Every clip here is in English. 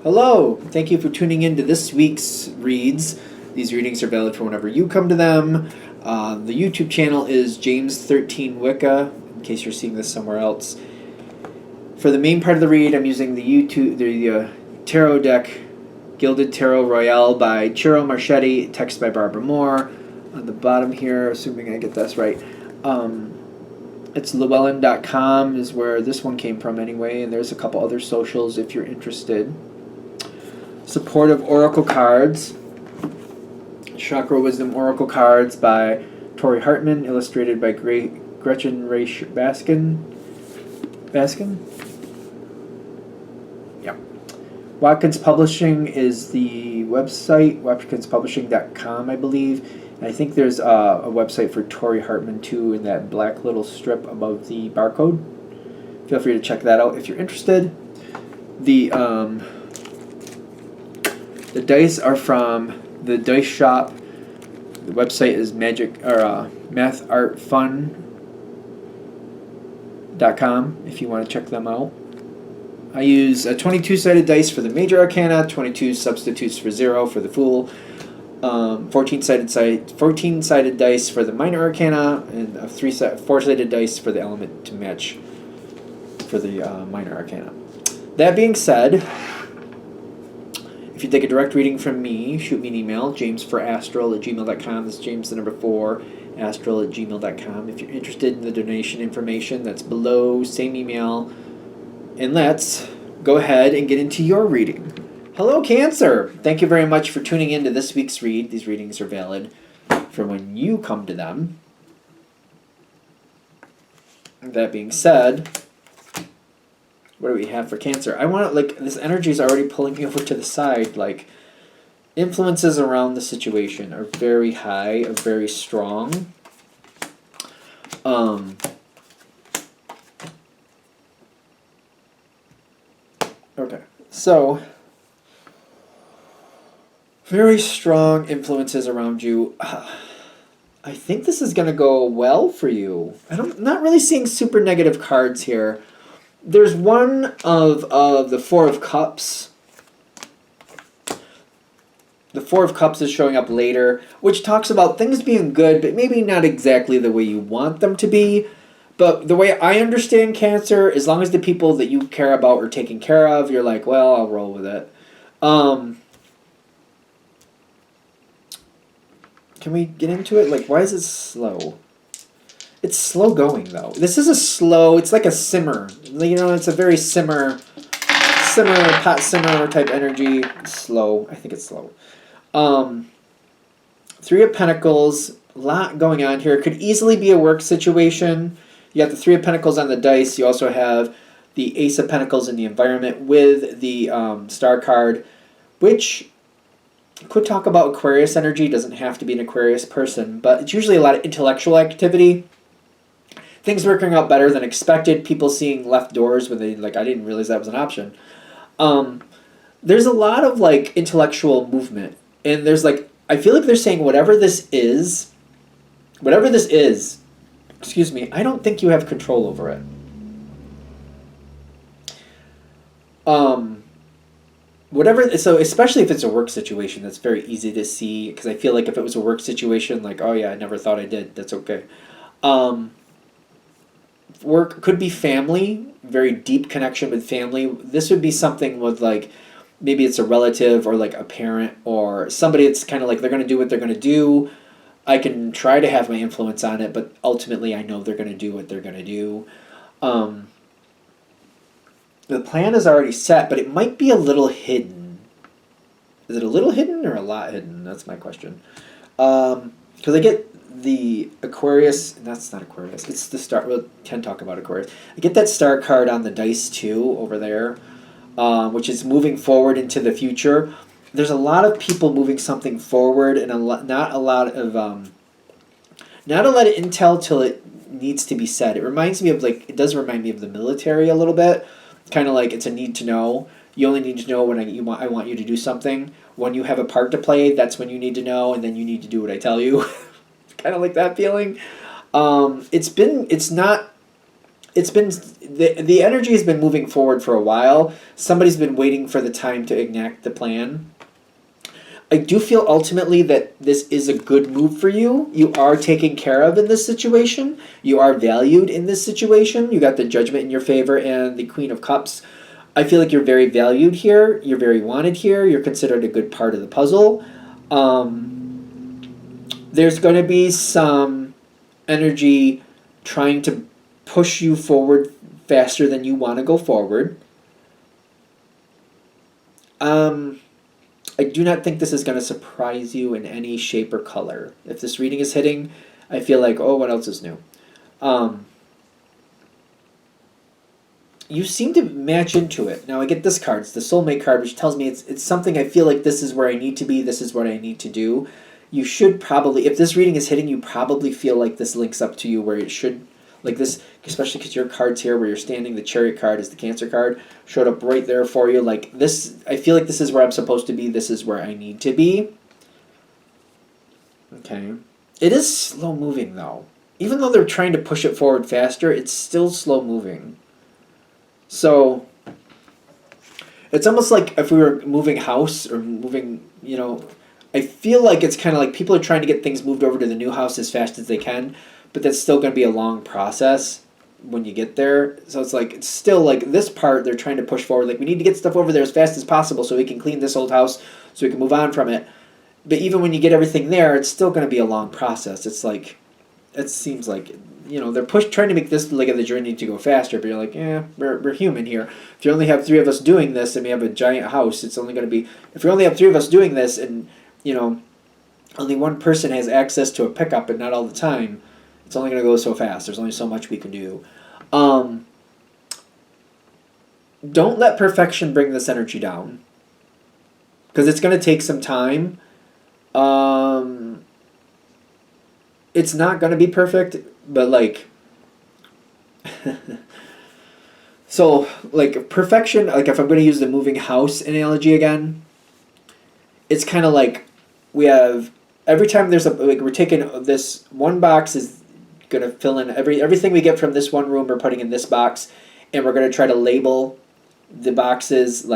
Hello! Thank you for tuning in to this week's reads. These readings are valid for whenever you come to them. The YouTube channel is James13 Wicca, in case you're seeing this somewhere else. For the main part of the read, I'm using the tarot deck, Gilded Tarot Royale by Chiro Marchetti, text by Barbara Moore. On the bottom here, assuming I get this right, it's Llewellyn.com is where this one came from anyway, and there's a couple other socials if you're interested. Supportive Oracle Cards, Chakra Wisdom Oracle Cards by Tori Hartman, illustrated by Gretchen Ray Baskin? Yeah. Watkins Publishing is the website, watkinspublishing.com, I believe. And I think there's a website for Tori Hartman too in that black little strip above the barcode. Feel free to check that out if you're interested. The dice are from the Dice Shop. The website is mathartfun.com if you want to check them out. I use a 22-sided dice for the major arcana, 22 substitutes for 0 for the fool, 14-sided dice for the minor arcana, and a 4-sided dice for the element to match for the minor arcana. That being said, if you'd like a direct reading from me, shoot me an email, jamesforastral@gmail.com. That's James the number 4, astral@gmail.com. If you're interested in the donation information, that's below, same email. And let's go ahead and get into your reading. Hello, Cancer! Thank you very much for tuning in to this week's read. These readings are valid for when you come to them. That being said, what do we have for Cancer? I want to, this energy is already pulling me over to the side. Influences around the situation are very high, are very strong. Okay, so very strong influences around you. I think this is going to go well for you. I'm not really seeing super negative cards here. There's one of the Four of Cups. The Four of Cups is showing up later, which talks about things being good, but maybe not exactly the way you want them to be. But the way I understand Cancer, as long as the people that you care about are taken care of, you're like, well, I'll roll with it. Can we get into it? Why is it slow? It's slow going, though. This is it's like a simmer. It's a very simmer pot simmer type energy. It's slow. I think it's slow. Three of Pentacles, a lot going on here. It could easily be a work situation. You got the Three of Pentacles on the dice. You also have the Ace of Pentacles in the environment with the Star card, which could talk about Aquarius energy. Doesn't have to be an Aquarius person, but it's usually a lot of intellectual activity. Things working out better than expected. People seeing left doors when they, I didn't realize that was an option. There's a lot of, intellectual movement. And there's, I feel like they're saying whatever this is, excuse me, I don't think you have control over it. So especially if it's a work situation, that's very easy to see, because I feel like if it was a work situation, oh yeah, I never thought I did, that's okay. Work could be family, very deep connection with family. This would be something with maybe it's a relative or a parent or somebody that's kind of they're going to do what they're going to do. I can try to have my influence on it, but ultimately I know they're going to do what they're going to do. The plan is already set, but it might be a little hidden. Is it a little hidden or a lot hidden? That's my question. Because I get the Aquarius, that's not Aquarius, it's the Star, we can talk about Aquarius. I get that Star card on the dice too, over there, which is moving forward into the future. There's a lot of people moving something forward, and not a lot of intel till it needs to be said. It reminds me of it does remind me of the military a little bit, kind of it's a need to know. You only need to know when I want you to do something. When you have a part to play, that's when you need to know, and then you need to do what I tell you. Kind of like that feeling. It's not it's been the energy has been moving forward for a while. Somebody's been waiting for the time to enact the plan. I do feel ultimately that this is a good move for you. You are taken care of in this situation. You are valued in this situation. You got the Judgment in your favor and the Queen of Cups. I feel like you're very valued here. You're very wanted here. You're considered a good part of the puzzle. There's going to be some energy trying to push you forward faster than you want to go forward. I do not think this is going to surprise you in any shape or color. If this reading is hitting, I feel like, oh, what else is new? You seem to match into it. Now I get this card. It's the Soulmate card, which tells me it's something I feel like this is where I need to be. This is what I need to do. You should probably, if this reading is hitting, you probably feel like this links up to you where it should. Like this, especially because your card's here where you're standing, the Chariot card is the Cancer card, showed up right there for you. Like this, I feel like this is where I'm supposed to be. This is where I need to be. Okay. It is slow moving though. Even though they're trying to push it forward faster, it's still slow moving. So it's almost like if we were moving house or moving, I feel like it's kind of like people are trying to get things moved over to the new house as fast as they can. But that's still going to be a long process when you get there. So it's still like this part they're trying to push forward. Like we need to get stuff over there as fast as possible so we can clean this old house so we can move on from it. But even when you get everything there, it's still going to be a long process. It's like, it seems like, they're trying to make this leg of the journey to go faster. But you're like, we're human here. If you only have 3 of us doing this and we have a giant house, it's only going to be, if we only have 3 of us doing this and, only one person has access to a pickup and not all the time, it's only going to go so fast. There's only so much we can do. Don't let perfection bring this energy down. Because it's going to take some time. It's not going to be perfect, but so, perfection, if I'm going to use the moving house analogy again, it's kind of like we have, every time there's we're taking this one box is going to fill in everything we get from this one room we're putting in this box, and we're going to try to label the boxes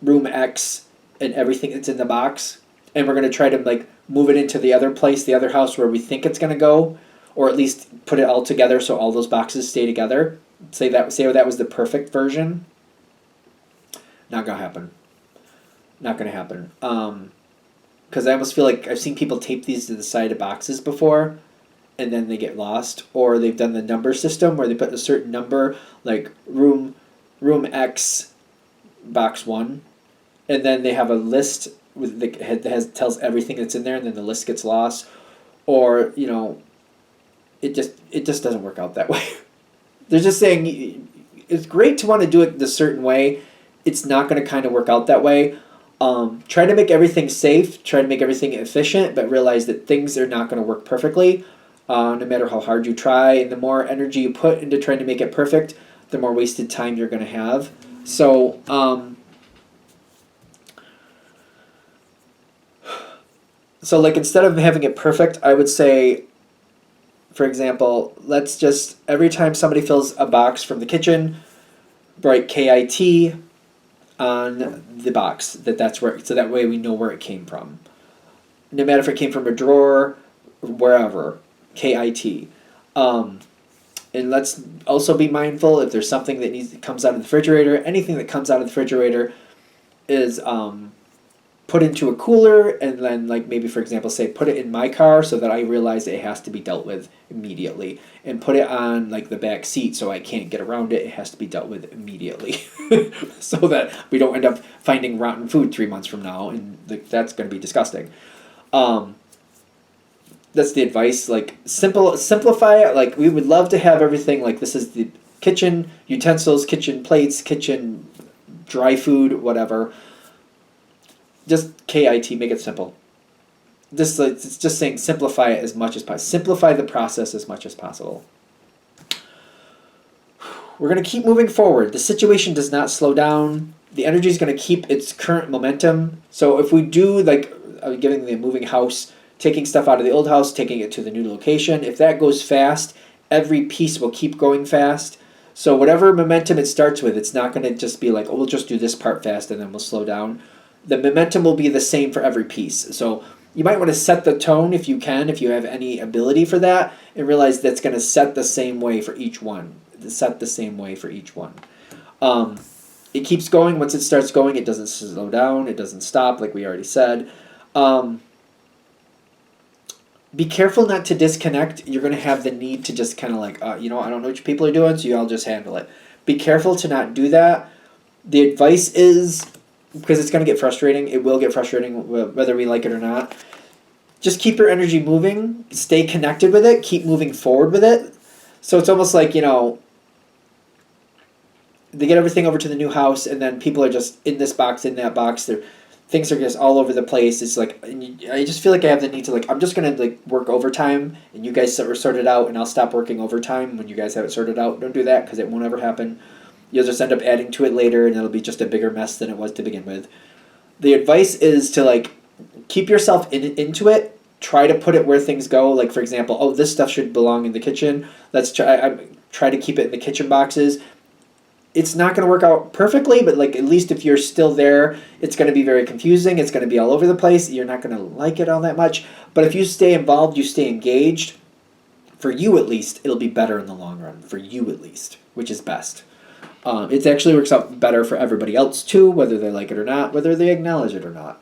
room X and everything that's in the box, and we're going to try to move it into the other place, the other house where we think it's going to go, or at least put it all together so all those boxes stay together. Say that was the perfect version. Not going to happen. Not going to happen. Because I almost feel like I've seen people tape these to the side of boxes before, and then they get lost, or they've done the number system where they put a certain number, like room X, box 1, and then they have a list that tells everything that's in there, and then the list gets lost, or it just doesn't work out that way. They're just saying it's great to want to do it the certain way. It's not going to kind of work out that way. Try to make everything safe, try to make everything efficient, but realize that things are not going to work perfectly. No matter how hard you try, and the more energy you put into trying to make it perfect, the more wasted time you're going to have. So, instead of having it perfect, I would say, for example, let's just, every time somebody fills a box from the kitchen, write KIT on the box, that's where, so that way we know where it came from. No matter if it came from a drawer, wherever. KIT. And let's also be mindful if there's something that comes out of the refrigerator, anything that comes out of the refrigerator is put into a cooler, and then maybe, for example, say put it in my car so that I realize it has to be dealt with immediately, and put it on the back seat so I can't get around it. It has to be dealt with immediately so that we don't end up finding rotten food 3 months from now, and that's going to be disgusting. That's the advice. Simplify it. We would love to have everything this is the kitchen utensils, kitchen plates, kitchen dry food, whatever. Just KIT, make it simple. It's just saying simplify it as much as possible. Simplify the process as much as possible. We're going to keep moving forward. The situation does not slow down. The energy is going to keep its current momentum. So if we do, giving the moving house, taking stuff out of the old house, taking it to the new location, if that goes fast every piece will keep going fast. So whatever momentum it starts with, it's not going to just be like, oh, we'll just do this part fast and then we'll slow down. The momentum will be the same for every piece. So you might want to set the tone if you can, if you have any ability for that, and realize that's going to set the same way for each one. Set the same way for each one. It keeps going. Once it starts going, it doesn't slow down. It doesn't stop, like we already said. Be careful not to disconnect. You're going to have the need to just kind of like, I don't know what you people are doing, so y'all just handle it. Be careful to not do that. The advice is, because it's going to get frustrating, it will get frustrating whether we like it or not, just keep your energy moving, stay connected with it, keep moving forward with it. So it's almost like, they get everything over to the new house, and then people are just in this box, in that box. Things are just all over the place. It's like, I just feel like I have the need to, like, I'm just going to, like, work overtime, and you guys sort it out, and I'll stop working overtime when you guys have it sorted out. Don't do that, because it won't ever happen. You'll just end up adding to it later, and it'll be just a bigger mess than it was to begin with. The advice is to, like, keep yourself into it. Try to put it where things go. Like, for example, this stuff should belong in the kitchen. Let's try to keep it in the kitchen boxes. It's not going to work out perfectly, but like at least if you're still there, it's going to be very confusing. It's going to be all over the place. You're not going to like it all that much. But if you stay involved, you stay engaged, for you at least, it'll be better in the long run. For you at least, which is best. It actually works out better for everybody else too, whether they like it or not, whether they acknowledge it or not.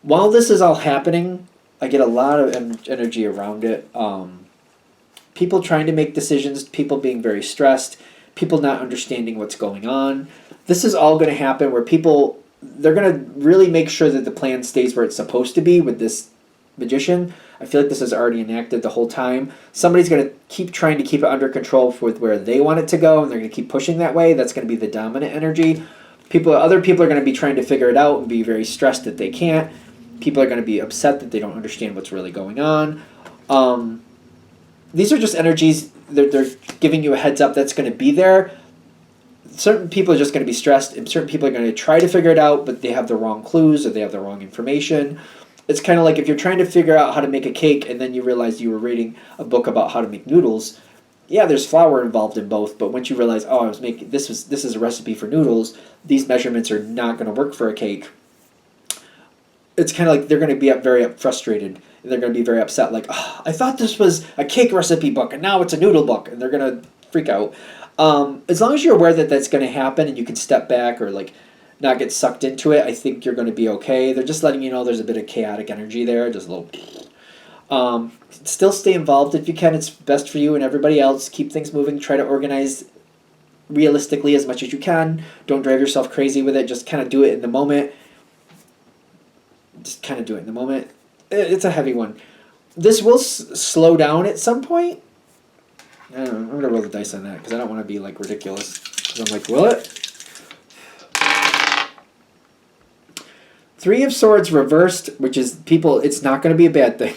While this is all happening, I get a lot of energy around it. People trying to make decisions, people being very stressed, people not understanding what's going on. This is all going to happen where they're going to really make sure that the plan stays where it's supposed to be with this magician. I feel like this is already enacted the whole time. Somebody's going to keep trying to keep it under control with where they want it to go, and they're going to keep pushing that way. That's going to be the dominant energy. Other people are going to be trying to figure it out and be very stressed that they can't. People are going to be upset that they don't understand what's really going on. These are just energies. They're giving you a heads up that's going to be there. Certain people are just going to be stressed, and certain people are going to try to figure it out, but they have the wrong clues or they have the wrong information. It's kind of like if you're trying to figure out how to make a cake and then you realize you were reading a book about how to make noodles. Yeah, there's flour involved in both, but once you realize, this is a recipe for noodles, these measurements are not going to work for a cake. It's kind of like they're going to be very frustrated. They're going to be very upset, like, I thought this was a cake recipe book, and now it's a noodle book, and they're going to freak out. As long as you're aware that that's going to happen, and you can step back or like not get sucked into it, I think you're going to be okay. They're just letting you know there's a bit of chaotic energy there, just a little. Still stay involved if you can. It's best for you and everybody else. Keep things moving. Try to organize realistically as much as you can. Don't drive yourself crazy with it. Just kind of do it in the moment. It's a heavy one. This will slow down at some point. I don't know. I'm going to roll the dice on that because I don't want to be like ridiculous. Because I'm like, will it? 3 of Swords reversed, which is people, it's not going to be a bad thing.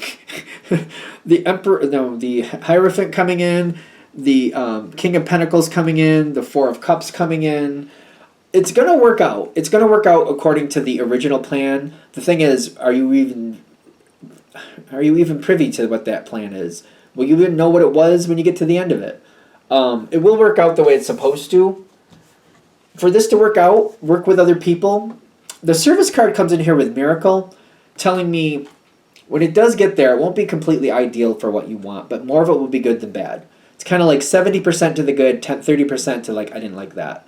The Hierophant coming in, the King of Pentacles coming in, the 4 of Cups coming in. It's going to work out. It's going to work out according to the original plan. The thing is, are you even privy to what that plan is? Will you even know what it was when you get to the end of it? It will work out the way it's supposed to. For this to work out, work with other people. The service card comes in here with Miracle, telling me when it does get there, it won't be completely ideal for what you want, but more of it will be good than bad. It's kind of like 70% to the good, 30% to like, I didn't like that.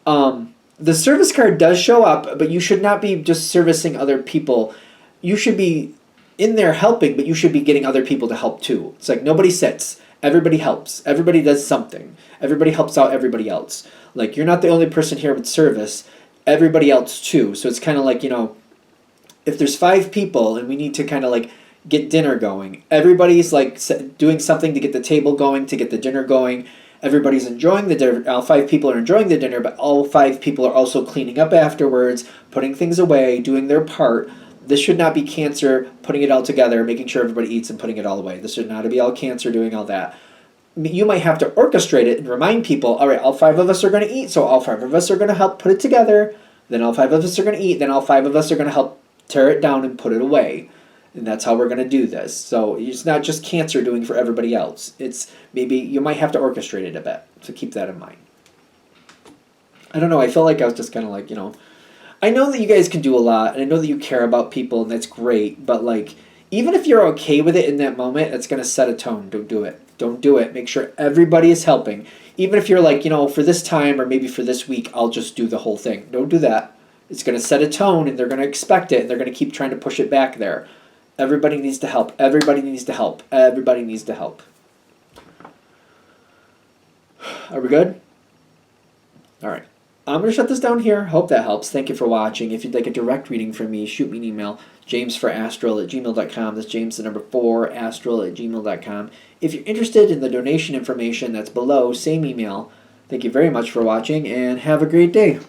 The service card does show up, but you should not be just servicing other people. You should be in there helping, but you should be getting other people to help too. It's like nobody sits. Everybody helps. Everybody does something. Everybody helps out everybody else. Like, you're not the only person here with service. Everybody else too. So it's kind of like, if there's 5 people and we need to kind of like get dinner going, everybody's like doing something to get the table going, to get the dinner going. Everybody's enjoying the dinner. All 5 people are enjoying the dinner, but all 5 people are also cleaning up afterwards, putting things away, doing their part. This should not be Cancer putting it all together, making sure everybody eats and putting it all away. This should not be all Cancer doing all that. You might have to orchestrate it and remind people, all right, all 5 of us are going to eat, so all 5 of us are going to help put it together. Then all 5 of us are going to eat. Then all 5 of us are going to help tear it down and put it away. And that's how we're going to do this. So it's not just cancer doing for everybody else. It's maybe you might have to orchestrate it a bit. So keep that in mind. I don't know. I felt like I was just kind of like, I know that you guys can do a lot, and I know that you care about people, and that's great. But like, even if you're okay with it in that moment, it's going to set a tone. Don't do it. Don't do it. Make sure everybody is helping. Even if you're like, for this time or maybe for this week, I'll just do the whole thing. Don't do that. It's going to set a tone, and they're going to expect it, and they're going to keep trying to push it back there. Everybody needs to help. Everybody needs to help. Everybody needs to help. Are we good? All right. I'm going to shut this down here. Hope that helps. Thank you for watching. If you'd like a direct reading from me, shoot me an email, jamesforastral@gmail.com. That's James, the number 4, astral@gmail.com. If you're interested in the donation information that's below, same email. Thank you very much for watching, and have a great day.